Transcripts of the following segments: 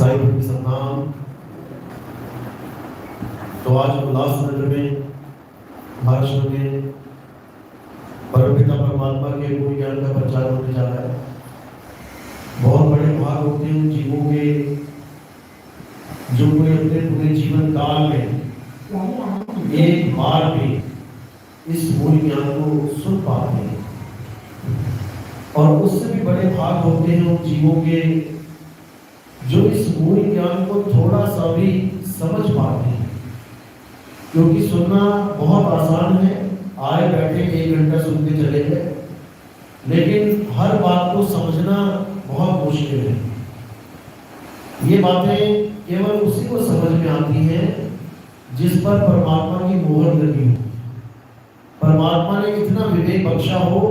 साईं की सतनाम। तो आज उल्लासनगर में महाराष्ट्र में परमपिता परमात्मा के पूर्ण ज्ञान का प्रचार होने जा रहा है। बहुत बड़े भाग होते हैं जीवों के जो कोई अपने पूरे जीवन काल में एक बार में इस मूल ज्ञान को सुन पाते हैं, और उससे भी बड़े भाग होते हैं उन जीवों के जो इस मूल ज्ञान को थोड़ा सा भी समझ पाते हैं। क्योंकि सुनना बहुत आसान है, आए बैठे 1 घंटा सुन के चले गए, लेकिन हर बात को समझना बहुत मुश्किल है। ये बातें केवल उसी को समझ में आती हैं जिस पर परमात्मा की मोहर लगी हो, परमात्मा ने इतना विवेक बख्शा हो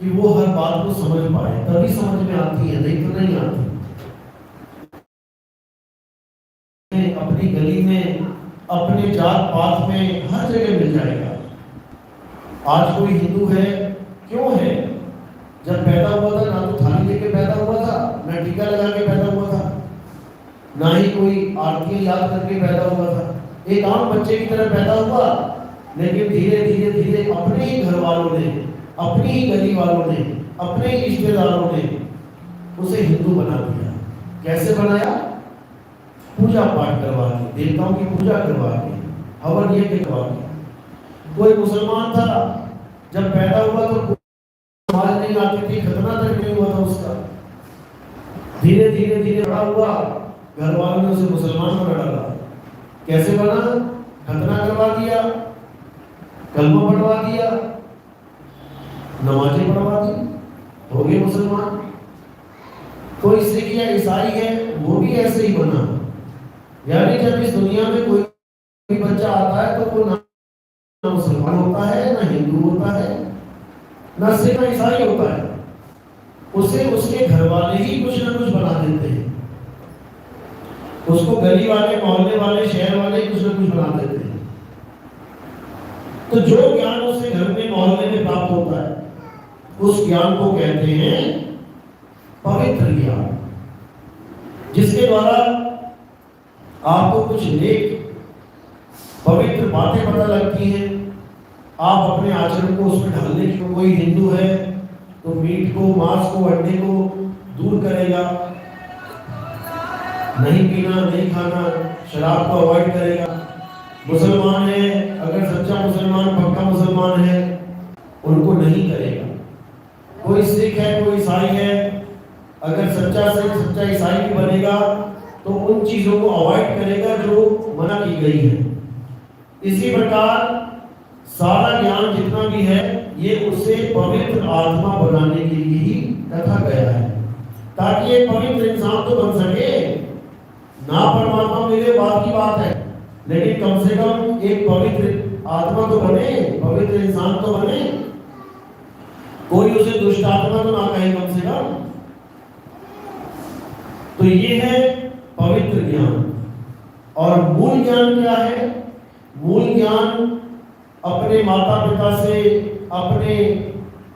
कि वो हर बात को समझ पाए, तभी समझ में आती है, नहीं तो नहीं आती। अपनी गली में, अपने जात पात में, हर जगह मिल जाएगा। आज कोई हिंदू है, क्यों है? जब पैदा हुआ था ना तो थाली लेके पैदा हुआ था, ना टीका लगा के पैदा हुआ था, ना ही कोई आरतियां याद करके पैदा हुआ था। एक आम बच्चे की तरह पैदा हुआ, लेकिन धीरे धीरे धीरे अपने ही घर वालों ने, अपनी ही गली वालों ने, अपने ही रिश्तेदारों ने उसे हिंदू बना दिया। कैसे बनाया? पूजा पाठ करवा के, देवताओं की पूजा करवा के, हवन यज्ञ करवा के। कोई मुसलमान था, जब पैदा हुआ तो समाज नहीं आती थी, खतना तक नहीं हुआ था उसका। धीरे धीरे धीरे बड़ा हुआ, घर वालों ने उसे मुसलमान बना डाला। कैसे बना? खतना करवा दिया, कलमा पढ़वा दिया, नमाजें पढ़वा दी, हो गए मुसलमान। कोई सिख या ईसाई है, वो भी ऐसे ही बना। यानी जब इस दुनिया में कोई बच्चा आता है तो वो ना मुसलमान होता है, ना हिंदू होता है, ना सिख ना ईसाई होता है, उसे उसके घर वाले ही कुछ ना कुछ बना देते हैं। उसको गली वाले, मोहल्ले वाले, शहर वाले कुछ ना कुछ बना देते हैं। तो जो ज्ञान उसे घर में, मोहल्ले में प्राप्त होता है, उस ज्ञान को कहते हैं पवित्र ज्ञान, जिसके द्वारा आपको कुछ नेक पवित्र बातें पता लगती हैं। आप अपने आचरण को उसमें ढालने की, कोई हिंदू है तो मीट को, मांस को, अंडे को दूर करेगा, नहीं पीना, नहीं खाना, शराब को अवॉइड करेगा। मुसलमान है, अगर सच्चा मुसलमान, पक्का मुसलमान है, उनको नहीं करेगा। कोई सिख है, कोई ईसाई है, अगर सच्चा सिख, सच्चा ईसाई भी बनेगा तो उन चीजों को अवॉइड करेगा जो मना की गई है। इसी प्रकार सारा ज्ञान जितना भी है, ये उसे पवित्र आत्मा बनाने के लिए ही रखा गया है, ताकि एक पवित्र इंसान तो बन सके। ना परमात्मा मिले बात की बात है, लेकिन कम से कम एक पवित्र आत्मा तो बने, पवित्र इंसान तो बने। कोई उसे दुष्ट आत्मा तो ना कहे कम से कम। तो ये है पवित्र ज्ञान। और मूल ज्ञान क्या है? मूल ज्ञान अपने माता पिता से, अपने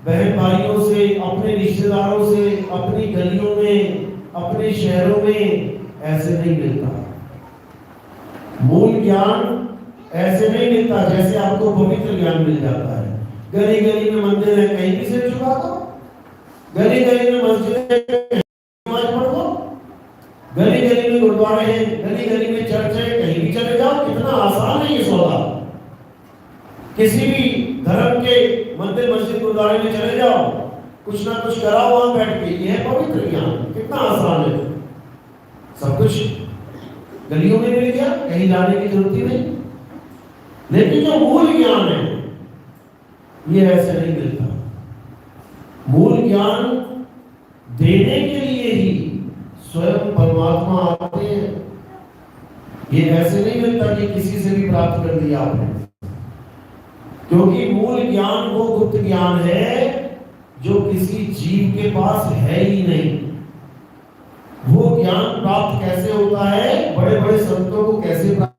बहन भाइयों से, अपने रिश्तेदारों से, अपनी गलियों में, अपने शहरों में ऐसे नहीं मिलता। मूल ज्ञान ऐसे नहीं मिलता जैसे आपको पवित्र ज्ञान मिल जाता है। गली गली में मंदिर है, कहीं भी सिर झुका दो। गली गली में मस्जिद है, नमाज पढ़ दो। गली गली में गुरुद्वारे हैं, गली गली में चर्च है, कहीं भी चले जाओ। कितना आसान है ये सौदा। किसी भी धर्म के मंदिर, मस्जिद, गुरुद्वारे में चले जाओ, कुछ ना कुछ कराओ वहां बैठ के। ये है पवित्र ज्ञान। कितना आसान है, सब कुछ गलियों में मिल गया, कहीं जाने की जरूरत ही नहीं। लेकिन जो मूल ज्ञान है, ये ऐसे नहीं मिलता। मूल ज्ञान देने के लिए ही स्वयं परमात्मा आते हैं। ये ऐसे नहीं मिलता कि किसी से भी प्राप्त कर लिया आपने, क्योंकि मूल ज्ञान वो गुप्त ज्ञान है जो किसी जीव के पास है ही नहीं। वो ज्ञान प्राप्त कैसे होता है? बड़े बड़े संतों को कैसे प्राप्त?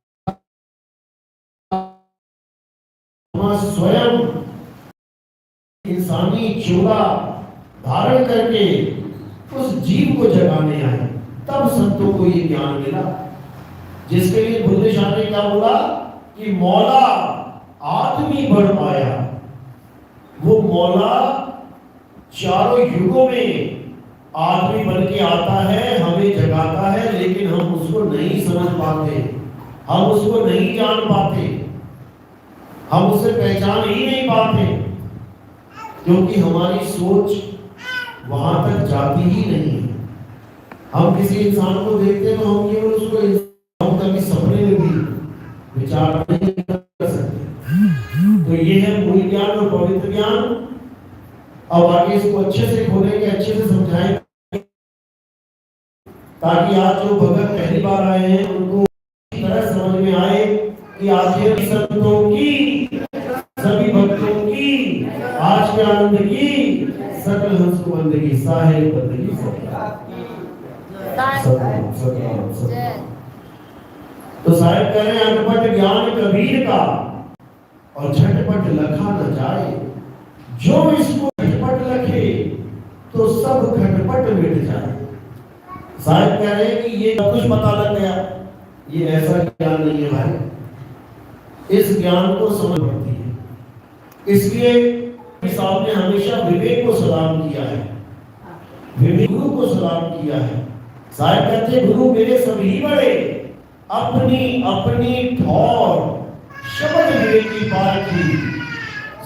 स्वयं इंसानी चोला धारण करके उस जीव को जगाने आए, तब संतों को ये ज्ञान मिला, जिसके लिए बुल्ले शाह ने क्या बोला कि मौला आदमी बढ़ पाया। वो मौला चारों युगों में आदमी बन के आता है, हमें जगाता है, लेकिन हम उसको नहीं समझ पाते, हम उसको नहीं जान पाते, हम उसे पहचान ही नहीं पाते, क्योंकि हमारी सोच वहां तक जाती ही नहीं है। हम किसी इंसान को देखते हैं तो हम केवल उसको हम कभी सपने में भी विचार नहीं कर सकते। तो ये है मूल ज्ञान और पवित्र ज्ञान। अब आगे इसको अच्छे से खोलेंगे, अच्छे से समझाएंगे, ताकि आज जो भगत पहली बार आए हैं उनको इस तरह समझ में आए कि आखिर संतों की, सभी भक्तों की, आज के आनंद की, सकल हंस को बंदगी, साहिब बंदगी तो साहिब कह रहे हैं अटपट ज्ञान कबीर का और झटपट लखा न जाए, जो इसको झटपट लखे तो सब खटपट मिट जाए। साहिब कह रहे हैं कि ये कुछ पता लग गया, ये ऐसा ज्ञान नहीं है भाई, इस ज्ञान को समझ पड़ती है। इसलिए साहब ने हमेशा विवेक को सलाम किया है, विवेक गुरु को सलाम किया है। साहिब कहते गुरु मेरे सभी बड़े, अपनी अपनी ठौर शब्द विवेक की बात की,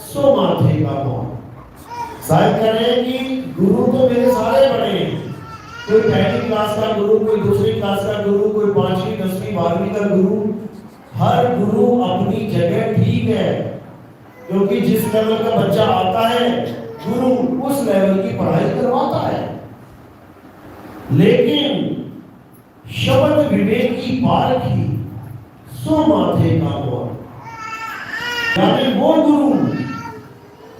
सो माथे का मौन। साहिब कह रहे हैं कि गुरु तो मेरे सारे बड़े हैं, कोई पहली क्लास का गुरु, कोई दूसरी क्लास का गुरु, कोई 5वीं 10वीं 12वीं का गुरु, हर गुरु अपनी जगह ठीक है, क्योंकि जिस लेवल का बच्चा आता है गुरु उस लेवल की पढ़ाई करवाता है। लेकिन शब्द विवेक की पारखी, सो माथे का मौन, यानी वो गुरु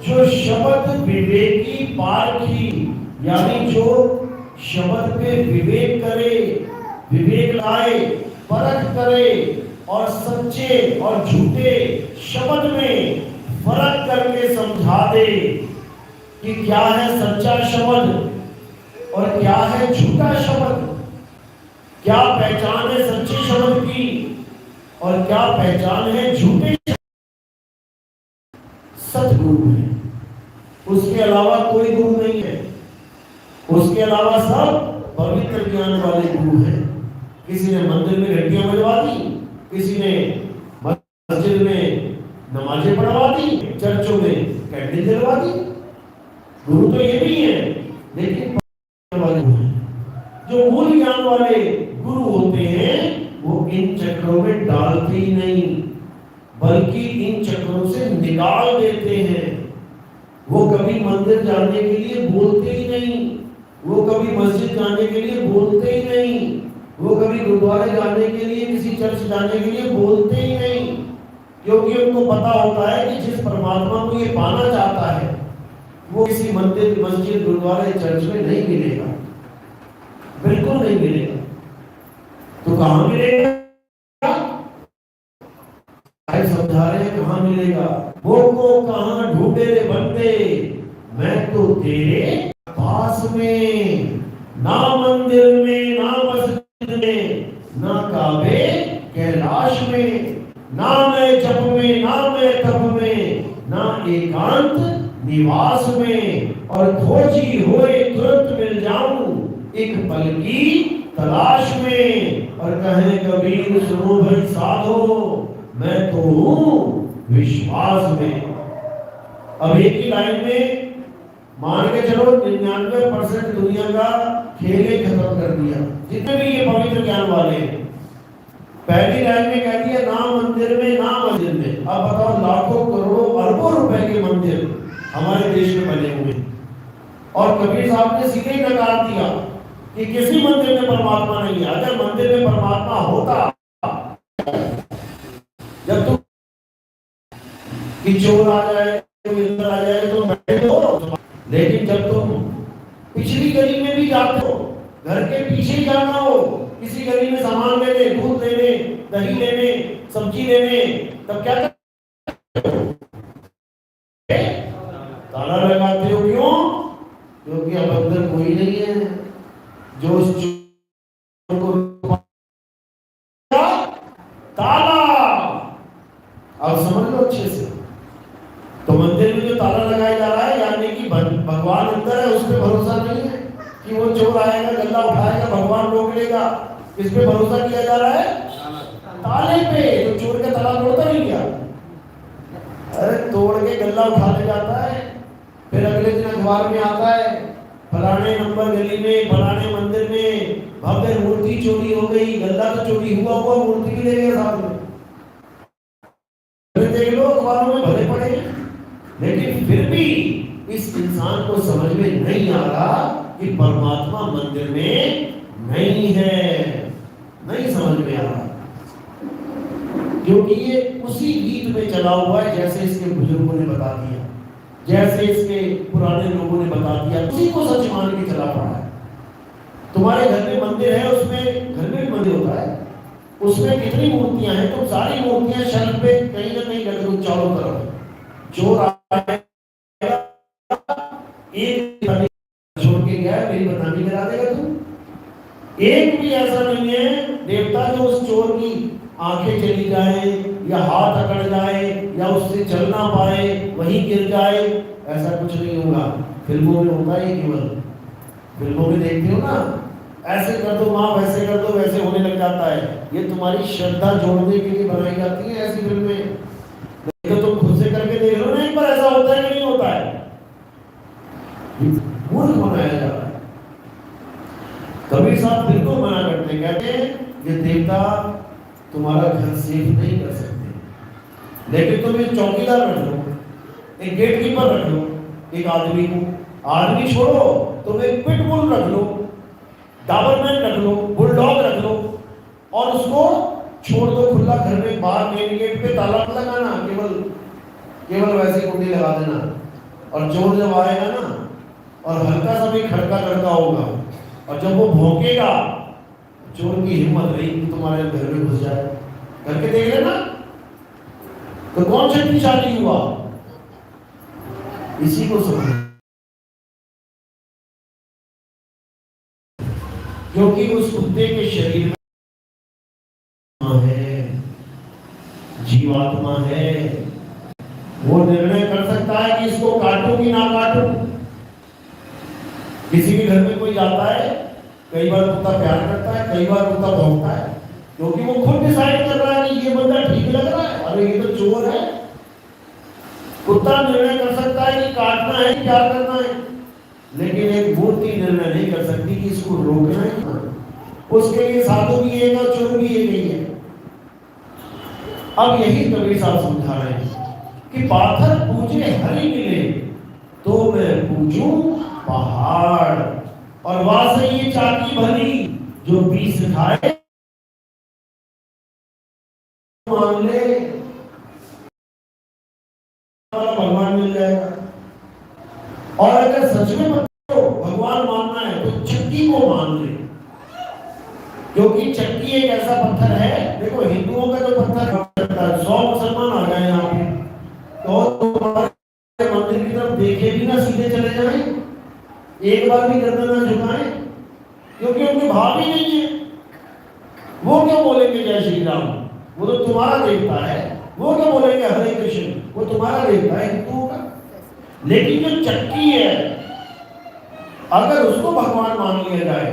जो शब्द विवेक की पारखी, यानी जो शब्द पे विवेक करे, विवेक लाए, परख करे और सच्चे और झूठे शब्द में फर्क करके समझा दे कि क्या है सच्चा शब्द और क्या है झूठा शब्द, क्या पहचान है सच्चे शब्द की और क्या पहचान है झूठे। सतगुरु है, उसके अलावा कोई गुरु नहीं है, उसके अलावा सब पवित्र ज्ञान वाले गुरु हैं। किसी ने मंदिर में घंटियां बजवा दी, किसी ने मस्जिद में नमाजें पढ़वा दी, चर्चों में कैंडल जलवा दी। गुरु तो ये भी है, लेकिन वाले जो मूल ज्ञान वाले गुरु होते हैं वो इन चक्रों में डालते ही नहीं, बल्कि इन चक्रों से निकाल देते हैं। वो कभी मंदिर जाने के लिए बोलते ही नहीं, वो कभी मस्जिद जाने के लिए बोलते ही नहीं, वो कभी गुरुद्वारे जाने के लिए, किसी चर्च जाने के लिए बोलते ही नहीं, क्योंकि उनको पता होता है कि जिस परमात्मा को ये पाना चाहता है वो किसी मंदिर, मस्जिद, गुरुद्वारे, चर्च में नहीं मिलेगा, बिल्कुल नहीं मिलेगा। तो कहाँ मिलेगा? समझा रहे कहाँ मिलेगा? वो को कहाँ ढूंढे रे बंदे, मैं तो तेरे पास में, ना मंदिर में, ना मस्जिद में, ना काबे कैलाश में, ना मैं जप में, ना मैं तप में, ना एकांत निवास में, और खोजी हुए तुरंत मिल जाऊं एक पल की तलाश में। और कहे कबीर सुनो भाई साधो, मैं तो हूं विश्वास में। अब एक ही लाइन में मान के चलो 99% दुनिया का खेल ही खत्म कर दिया, जितने भी ये पवित्र ज्ञान वाले हैं। पहली लाइन में कह दिया ना मंदिर में, ना मस्जिद में। अब बताओ लाखों करोड़ों अरबों रुपए के मंदिर हमारे देश में बने हुए, और कबीर साहब ने सीधे ही नकार दिया कि किसी मंदिर में परमात्मा नहीं है। अगर मंदिर में परमात्मा होता, जब तुम कि चोर आ जाए, इधर आ जाए तो बैठे हो, लेकिन जब तुम पिछली गली में भी जाते हो, घर के पीछे जाना हो, किसी गली में सामान लेने, दूध लेने, दही लेने, सब्जी लेने, तब क्या करते हो? ताला लगाते हो। क्यों? क्योंकि अब अंदर कोई नहीं है जो कि वो चोर आएगा, गल्ला उठाएगा, भगवान रोक लेगा। किस पे भरोसा किया जा रहा है? ताले पे। तो चोर का ताला तोड़ता नहीं क्या? अरे तोड़ के गल्ला उठा ले जाता है, फिर अगले दिन अखबार में आता है फलाने नंबर गली में, फलाने मंदिर में भव्य मूर्ति चोरी हो गई। गल्ला तो चोरी हुआ, मूर्ति भी ले गया साथ में। देख लो अखबारों में भरे पड़े। लेकिन फिर भी इस इंसान को समझ में नहीं आ रहा कि परमात्मा मंदिर में नहीं है, नहीं समझ में आ रहा, क्योंकि ये उसी रीत में चला हुआ है जैसे इसके बुजुर्गों ने बता दिया, जैसे इसके पुराने लोगों ने बता दिया, उसी को सच मान के चला पड़ा है। तुम्हारे घर में मंदिर है, उसमें घर में भी मंदिर होता है, उसमें कितनी मूर्तियां हैं, तुम सारी मूर्तियां शेल्फ पे कहीं ना कहीं रख दो चारों तरफ। चोर आएगा, एक छोड़ के गया, मेरी बदनामी करा देगा तू। एक भी ऐसा नहीं है देवता जो उस चोर की आंखें चली जाए या हाथ अकड़ जाए या उससे चल ना पाए, वहीं गिर जाए, ऐसा कुछ नहीं होगा। फिल्मों में होता है, केवल फिल्मों में देखते हो ना, ऐसे कर दो माँ, वैसे कर दो, वैसे होने लग जाता है। ये तुम्हारी श्रद्धा जोड़ने के लिए बनाई जाती है ऐसी फिल्में। तो तुम खुद से करके देख लो ना एक बार, ऐसा होता है कि नहीं होता है? मूर्ख बनाया जा रहा है। कबीर साहब बिल्कुल मना करते, कहते हैं ये देवता तुम्हारा घर सेफ नहीं कर सकते, लेकिन तुम एक चौकीदार रख लो, एक गेट कीपर रख लो, एक आदमी को, आदमी छोड़ो तुम एक पिटबुल रख लो, डाबरमैन रख लो, बुलडॉग रख लो, और उसको छोड़ दो खुला घर में, बाहर मेन गेट पे ताला लगाना, केवल वैसे कुंडी लगा देना, और चोर जब आएगा ना और हल्का सा भी खड़का खड़का होगा, और जब वो भौंकेगा, चोर की हिम्मत नहीं कि तुम्हारे घर में घुस जाए। करके देख लेना, तो कौन शक्तिशाली हुआ? इसी को समझ, क्योंकि उस कुत्ते के शरीर में है, जीवात्मा है, वो निर्णय कर सकता है कि इसको काटूं कि ना काटूं। किसी के घर में कोई जाता है, कई बार कुत्ता प्यार करता है, कई बार कुत्ता भौंकता है, क्योंकि वो खुद डिसाइड कर रहा है कि ये बंदा ठीक लग रहा है, अरे ये तो चोर है। कुत्ता निर्णय कर सकता है कि काटना है, क्या करना है, लेकिन एक मूर्ति निर्णय नहीं कर सकती कि इसको रोकना है। उसके लिए साधु भी एक और चोर भी एक ही है। अब यही कबीर साहब समझा रहे हैं कि पाथर पूजे हरि मिले तो मैं पूजूं पहाड़, और वासे ये चाकी भली जो पीस खाए मान ले, भगवान मिल जाएगा। और अगर सच में भगवान मानना है तो चक्की को मान ले, क्योंकि चक्की एक ऐसा पत्थर है, देखो हिंदुओं का जो पत्थर 100 मुसलमान आ जाए यहाँ पे, तो तुम्हारे मंदिर की तरफ देखे भी ना, सीधे चले जाए, एक बार भी गर्दन ना झुकाएं, क्योंकि उनके भाव ही नहीं है। वो क्यों बोलेंगे जय श्री राम? वो तो तुम्हारा देवता है। वो क्यों बोलेंगे हरे कृष्ण? वो तुम्हारा देवता है हिंदुओं का। लेकिन जो चक्की है, अगर उसको भगवान मान लिया जाए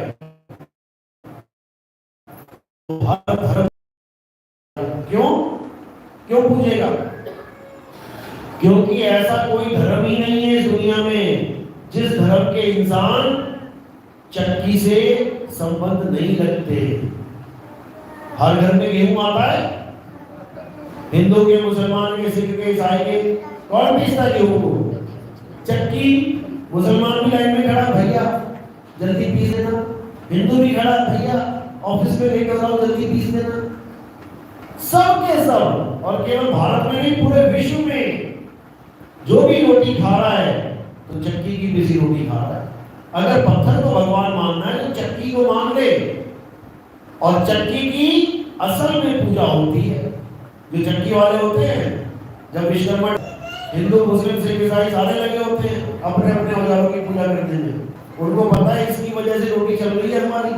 तो हर धर्म क्यों पूजेगा? क्योंकि ऐसा कोई धर्म ही नहीं है इस दुनिया में जिस धर्म के इंसान चक्की से संबंध नहीं रखते। हर घर में गेहूं आता है, हिंदू के, मुसलमान के, सिख के, ईसाई के, कौन पीसता गेहूं को? चक्की। मुसलमान भी लाइन में खड़ा, भैया जल्दी पीस देना। हिंदू भी खड़ा, भैया ऑफिस में लेकर जाओ, जल्दी पीस देना। सब के सब, और केवल भारत में नहीं पूरे विश्व में जो भी रोटी खा रहा है तो चक्की की पिसी रोटी खा रहा है। अगर पत्थर को भगवान मानना है तो चक्की को मान ले, और चक्की की असल में पूजा होती है। जो चक्की वाले होते हैं, जब विश्वकर्मा, हिंदू मुस्लिम सिख ईसाई सारे लगे होते हैं अपने अपने औजारों की पूजा करते हैं, उनको पता है इसकी वजह से रोटी चल रही है हमारी।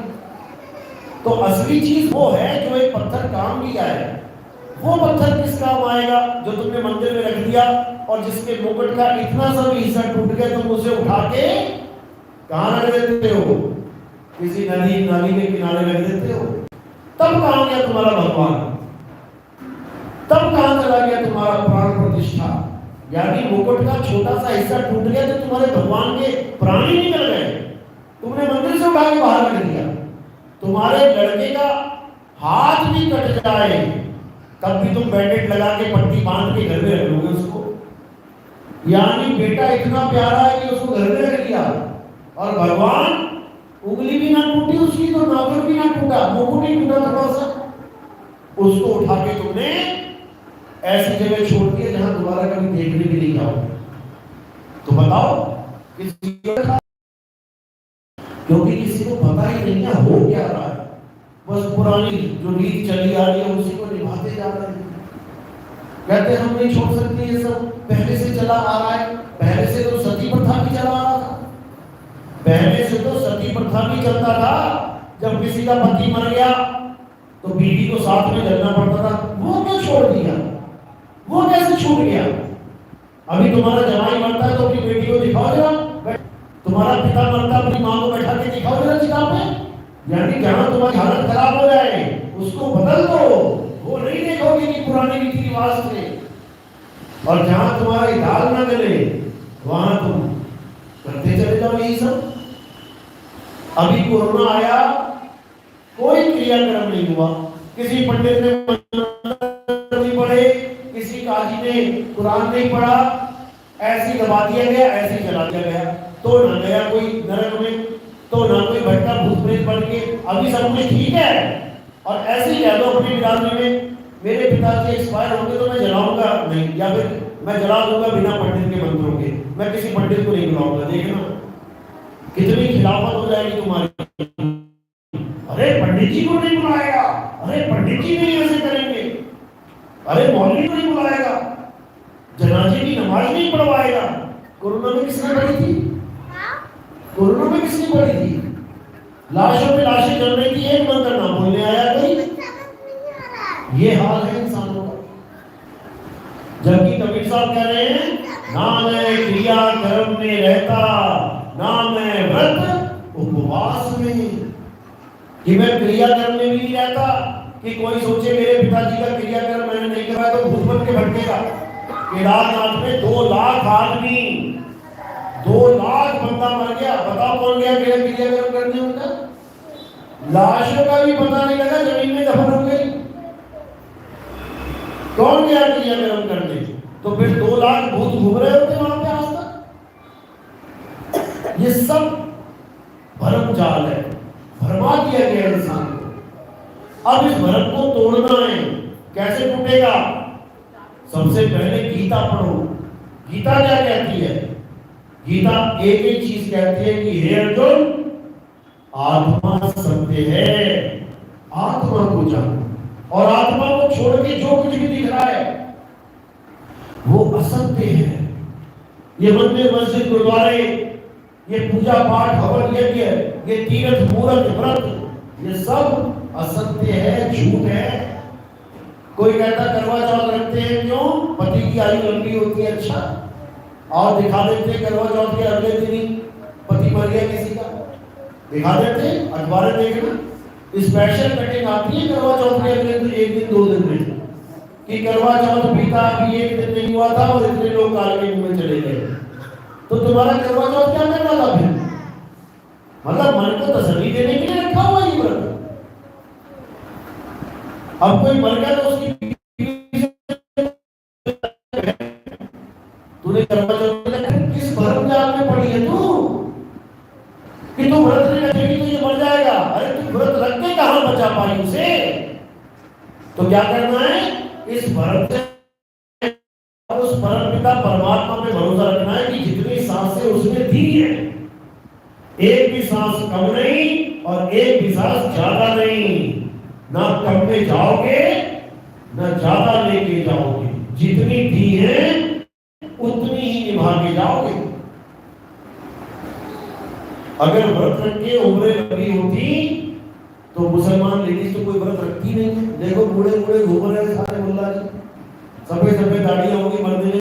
तो असली चीज वो है जो एक पत्थर काम किया है। वो पत्थर किस काम आएगा जो तुमने मंदिर में रख दिया और जिसके मुकुट का इतना सा भी हिस्सा टूट गया, तुम उसे उठा के कहाँ रख देते हो? किसी नदी नाली के किनारे रख देते हो। तब कहाँ गया तुम्हारा भगवान? तब कहाँ चला गया तुम्हारा प्राण प्रतिष्ठा? यानी मुकुट का छोटा सा हिस्सा टूट गया तो तुम्हारे भगवान के प्राण ही निकल गए। तुमने मंदिर से उठा के बाहर कर दिया। तुम्हारे लड़के का हाथ भी कट जाए तब भी तुम बैंडेड लगा के पट्टी बांध के घर में रख लोगे उसको। यानी बेटा इतना प्यारा है कि उसको घर में रख दिया, और भगवान उंगली भी ना टूटी उसकी तो नाखून भी ना टूटा, मुकुट ही टूटा थोड़ा सा, उसको उठा के तुमने ऐसी जगह छोड़ दिया जहां दोबारा कभी देखने भी नहीं जाओ। तो बताओ किसी को, क्योंकि किसी को पता ही नहीं है हो क्या रहा है, बस पुरानी जो रीत चली आ रही है उसी को निभाते जा रहे हैं। कहते हम नहीं छोड़ सकते, ये सब पहले से चला आ रहा है। पहले से तो सती प्रथा भी चला आ रहा था, पहले से तो सती प्रथा भी चलता था। जब किसी का पति मर गया तो बीवी को साथ में जलना पड़ता था। वो क्यों छोड़ दिया? वो कैसे छूट गया? अभी तुम्हारा जवाई मरता है तो अपनी बेटी को दिखाओ जरा, तुम्हारा पिता मरता है अपनी माँ को बैठा के दिखाओ जरा चिता पे। यानी जहां तुम्हारी हालत खराब हो जाए उसको बदल दो, वो नहीं देखोगे कि पुराने रीति रिवाज थे। और जहां तुम्हारी दाल ना गले वहां तुम करते चले जाओ यही सब। अभी कोरोना आया, कोई क्रियाक्रम नहीं हुआ, किसी पंडित ने मंत्र नहीं पढ़े, किसी काजी ने कुरान नहीं पढ़ा, ऐसी दबा दिया गया, ऐसे जला दिया गया। तो ना गया कोई नरक में, तो ना कोई भटका भूत प्रेत बन के। अभी सब कुछ ठीक है, और ऐसे ही कह दो अपनी बिरादरी में मेरे पिताजी एक्सपायर होंगे तो मैं जलाऊंगा नहीं, या फिर मैं जला दूंगा बिना पंडित के मंत्रों के, मैं किसी पंडित को नहीं बुलाऊंगा। देखना कितनी खिलाफत हो जाएगी तुम्हारी। अरे पंडित जी को नहीं बुलाएगा, अरे पंडित जी नहीं ऐसे करेंगे, अरे मौलवी को नहीं बुलाएगा, जनाजे की नमाज नहीं पढ़वाएगा। कोरोना में किसने पढ़ी थी? कोरोना में किसने पढ़ी थी? लाशों पे लाशें चल रही थी, एक मंत्र ना बोलने आया कोई। ये हाल है इंसानों का। जबकि कबीर साहब कह रहे हैं ना मैं क्रिया कर्म में रहता, ना मैं व्रत उपवास में, कि मैं क्रिया कर्म में भी नहीं रहता। कि कोई सोचे मेरे पिताजी का क्रियाक्रम मैंने नहीं कराया तो भूत बन के भटकेगा। केदारनाथ में 2 लाख आदमी, 2 लाख बंदा मर गया। बताओ कौन गया मेरा क्रियाक्रम करने? उनका लाशों का भी पता नहीं लगा, जमीन में दफन हो गई। कौन गया क्रियाक्रम करने? तो फिर 2 लाख भूत घूम रहे होते वहां पे आज तक। ये सब भ्रम जाल है, भरमा दिया गया इंसान को। अब इस भ्रम को तोड़ना है। कैसे टूटेगा? सबसे पहले गीता पढ़ो। गीता क्या कहती है? गीता एक ही चीज कहती है कि हे अर्जुन, आत्मा सत्य है, आत्मा को जानो, और आत्मा को छोड़ के जो कुछ भी दिख रहा है वो असत्य है। ये मंदिर मस्जिद गुरुद्वारे, ये पूजा पाठ हवन यज्ञ, ये तीर्थ मूर्त व्रत, ये सब असत्य है, झूठ है। कोई कहता करवा चौथ रखते हैं क्यों? पति की आयु लंबी होती है। अच्छा, और दिखा देते करवा चौथ के अगले दिन ही पति मर गया किसी का, दिखा देते। अखबार देखना, स्पेशल कटिंग आती है करवा चौथ के अगले दिन, 1 दिन 2 दिन में, कि करवा चौथ बीता अभी 1 दिन नहीं हुआ था और इतने लोग काल के मुंह में चले गए। तो तुम्हारा करवा चौथ क्या करना था फिर? मतलब मन को तसल्ली देने के लिए रखा हुआ ये व्रत। अब कोई मर गया तो उसकी तूने करवा चौथ किस भरम जाल में पड़ी है तू कि तू व्रत नहीं रखेगी तो ये मर जाएगा? अरे तू व्रत रख के कहां बचा पाई उसे? तो क्या करना है? इस भरम से उस परमपिता परमात्मा पे भरोसा रखना है कि जितनी सांसें उसने दी है, एक भी सांस कम नहीं और एक भी सांस ज्यादा नहीं। ना कम में जाओगे ना ज्यादा लेके जाओगे, जितनी दी है उतनी ही निभा के जाओगे। अगर व्रत रख के उम्रें लंबी होती तो मुसलमान लेडीज तो कोई व्रत रखती नहीं है। देखो बूढ़े बूढ़े घूम रहे सारे मुल्ला जी, सफेद सफेद दाढ़ी होगी, मर्द